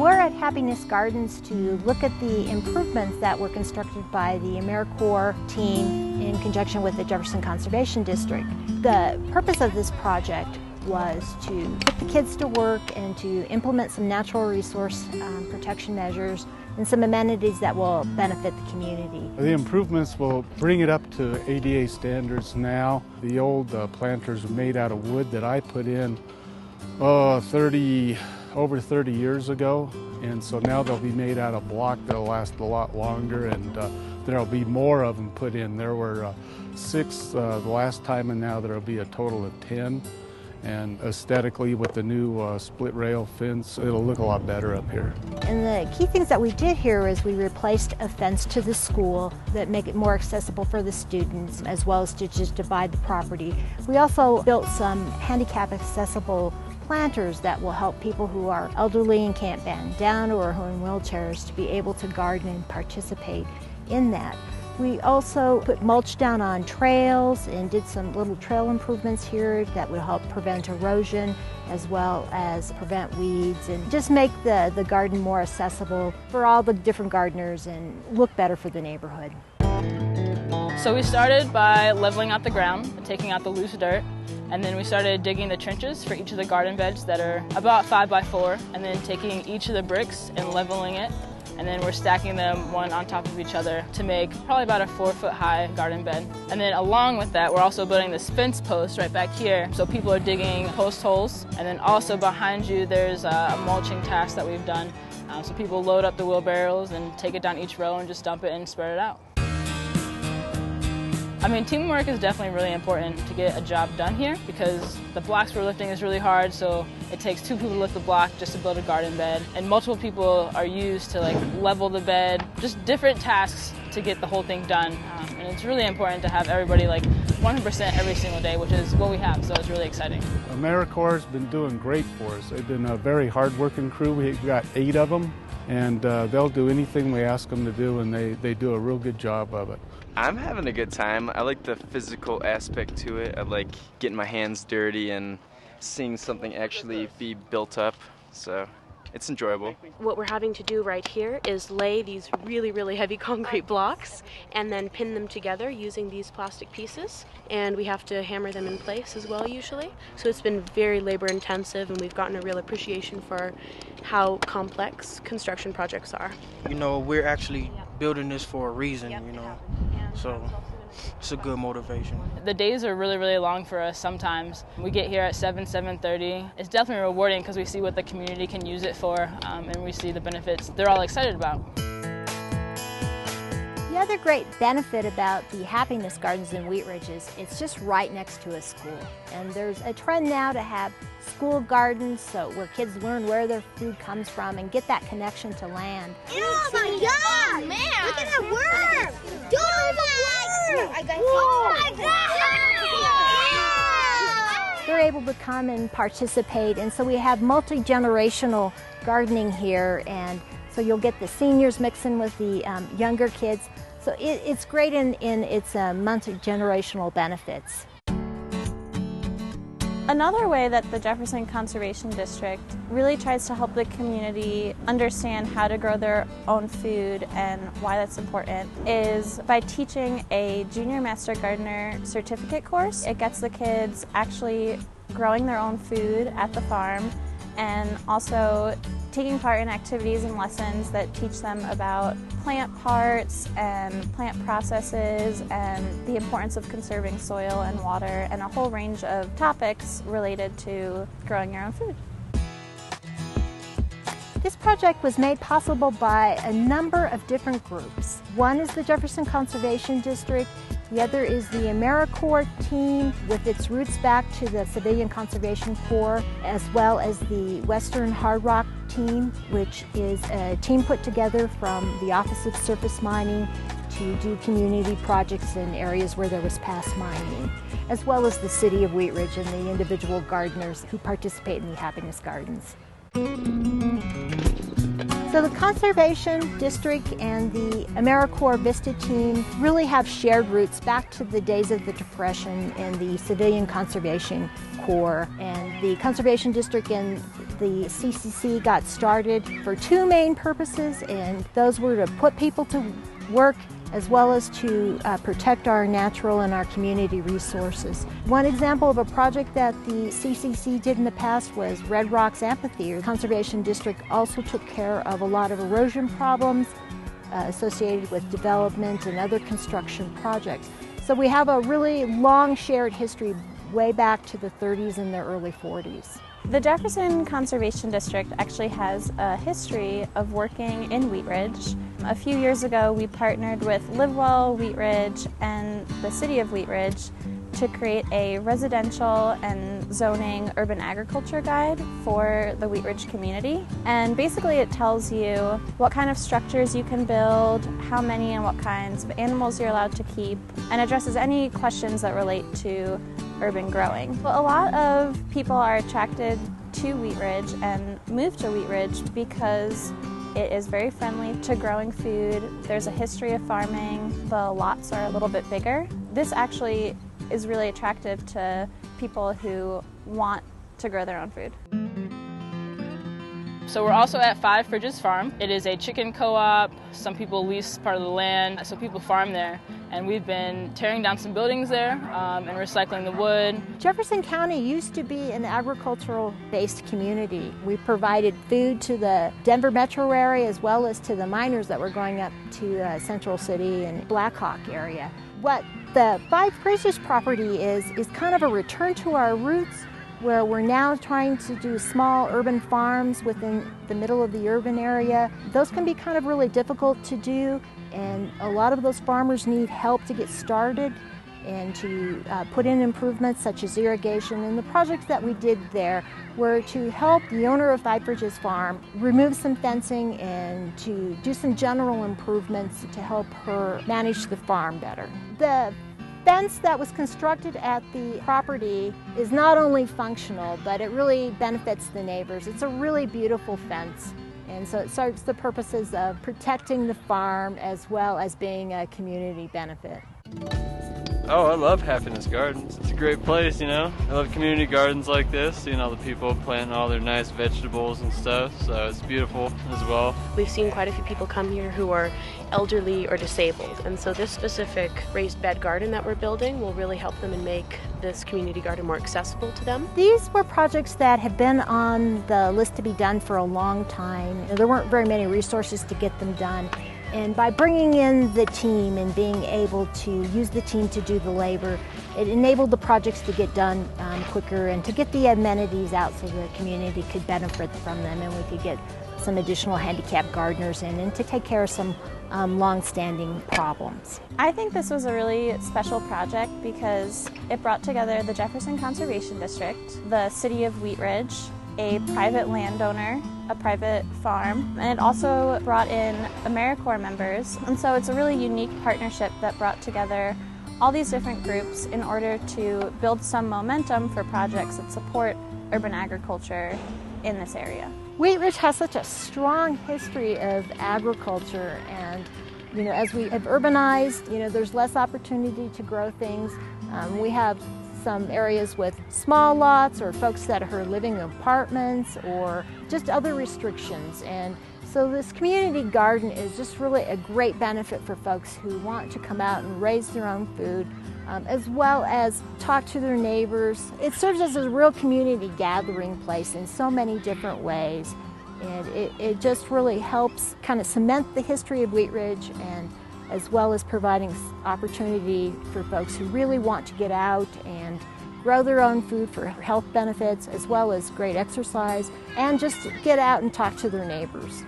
We're at Happiness Gardens to look at the improvements that were constructed by the AmeriCorps team in conjunction with the Jefferson Conservation District. The purpose of this project was to put the kids to work and to implement some natural resource protection measures and some amenities that will benefit the community. The improvements will bring it up to ADA standards now. The old planters were made out of wood that I put in over 30 years ago, and so now they'll be made out of block that'll last a lot longer, and there'll be more of them put in. There were 6 the last time, and now there'll be a total of 10. And aesthetically, with the new split rail fence, it'll look a lot better up here. And the key things that we did here is we replaced a fence to the school that make it more accessible for the students, as well as to just divide the property. We also built some handicap accessible planters that will help people who are elderly and can't bend down or who are in wheelchairs to be able to garden and participate in that. We also put mulch down on trails and did some little trail improvements here that would help prevent erosion as well as prevent weeds and just make the garden more accessible for all the different gardeners and look better for the neighborhood. So we started by leveling out the ground, taking out the loose dirt, and then we started digging the trenches for each of the garden beds that are about 5 by 4, and then taking each of the bricks and leveling it. And then we're stacking them one on top of each other to make probably about a 4-foot high garden bed. And then along with that, we're also building this fence post right back here. So people are digging post holes. And then also behind you, there's a mulching task that we've done. So people load up the wheelbarrows and take it down each row and just dump it and spread it out. I mean, teamwork is definitely really important to get a job done here because the blocks we're lifting is really hard, so it takes 2 people to lift the block just to build a garden bed. And multiple people are used to level the bed, just different tasks to get the whole thing done. And it's really important to have everybody 100% every single day, which is what we have, so it's really exciting. AmeriCorps has been doing great for us. They've been a very hard-working crew. We've got 8 of them, and they'll do anything we ask them to do, and they do a real good job of it. I'm having a good time. I like the physical aspect to it. I like getting my hands dirty and seeing something actually be built up, so it's enjoyable. What we're having to do right here is lay these really, really heavy concrete blocks and then pin them together using these plastic pieces, and we have to hammer them in place as well usually. So it's been very labor intensive, and we've gotten a real appreciation for how complex construction projects are. You know, we're actually building this for a reason, you know, so it's a good motivation. The days are really, really long for us sometimes. We get here at 7:30. It's definitely rewarding because we see what the community can use it for, and we see the benefits they're all excited about. The other great benefit about the Happiness Gardens in Wheat Ridge is it's just right next to a school. And there's a trend now to have school gardens where kids learn where their food comes from and get that connection to land. Oh my God! Man! Look at that worm! Oh my God! They're able to come and participate, and so we have multi-generational gardening here, and so you'll get the seniors mixing with the younger kids. So it's great in its multi-generational benefits. Another way that the Jefferson Conservation District really tries to help the community understand how to grow their own food and why that's important is by teaching a Junior Master Gardener certificate course. It gets the kids actually growing their own food at the farm and also taking part in activities and lessons that teach them about plant parts and plant processes and the importance of conserving soil and water and a whole range of topics related to growing your own food. This project was made possible by a number of different groups. One is the Jefferson Conservation District. The other is the AmeriCorps team with its roots back to the Civilian Conservation Corps, as well as the Western Hard Rock team, which is a team put together from the Office of Surface Mining to do community projects in areas where there was past mining, as well as the City of Wheat Ridge and the individual gardeners who participate in the Happiness Gardens. So the Conservation District and the AmeriCorps Vista team really have shared roots back to the days of the Depression and the Civilian Conservation Corps. And the Conservation District and the CCC got started for two main purposes, and those were to put people to work as well as to protect our natural and our community resources. One example of a project that the CCC did in the past was Red Rocks Amphitheater. Conservation District also took care of a lot of erosion problems associated with development and other construction projects. So we have a really long shared history way back to the 30s and the early 40s. The Jefferson Conservation District actually has a history of working in Wheat Ridge. A few years ago, we partnered with Livewell, Wheat Ridge, and the City of Wheat Ridge to create a residential and zoning urban agriculture guide for the Wheat Ridge community. And basically it tells you what kind of structures you can build, how many and what kinds of animals you're allowed to keep, and addresses any questions that relate to urban growing. A lot of people are attracted to Wheat Ridge and move to Wheat Ridge because it is very friendly to growing food. There's a history of farming. The lots are a little bit bigger. This actually is really attractive to people who want to grow their own food. So we're also at 5 Fridges Farm. It is a chicken co-op. Some people lease part of the land, so people farm there. And we've been tearing down some buildings there and recycling the wood. Jefferson County used to be an agricultural-based community. We provided food to the Denver metro area as well as to the miners that were going up to Central City and Blackhawk area. What the 5 Fridges property is kind of a return to our roots, where we're now trying to do small urban farms within the middle of the urban area. Those can be kind of really difficult to do, and a lot of those farmers need help to get started and to put in improvements such as irrigation. And the projects that we did there were to help the owner of 5 Fridges Farm remove some fencing and to do some general improvements to help her manage the farm better. The fence that was constructed at the property is not only functional, but it really benefits the neighbors. It's a really beautiful fence, and so it serves the purposes of protecting the farm as well as being a community benefit. Oh, I love Happiness Gardens. It's a great place, you know. I love community gardens like this, seeing all the people planting all their nice vegetables and stuff, so it's beautiful as well. We've seen quite a few people come here who are elderly or disabled, and so this specific raised bed garden that we're building will really help them and make this community garden more accessible to them. These were projects that have been on the list to be done for a long time. There weren't very many resources to get them done. And by bringing in the team and being able to use the team to do the labor, it enabled the projects to get done quicker and to get the amenities out so the community could benefit from them, and we could get some additional handicapped gardeners in and to take care of some long-standing problems. I think this was a really special project because it brought together the Jefferson Conservation District, the City of Wheat Ridge, a private landowner, a private farm, and it also brought in AmeriCorps members. And so it's a really unique partnership that brought together all these different groups in order to build some momentum for projects that support urban agriculture in this area. Wheat Ridge has such a strong history of agriculture, and as we have urbanized, there's less opportunity to grow things. We have some areas with small lots or folks that are living in apartments or just other restrictions, and so this community garden is just really a great benefit for folks who want to come out and raise their own food, as well as talk to their neighbors. It serves as a real community gathering place in so many different ways, and it just really helps kind of cement the history of Wheat Ridge, and as well as providing opportunity for folks who really want to get out and grow their own food for health benefits, as well as great exercise, and just get out and talk to their neighbors.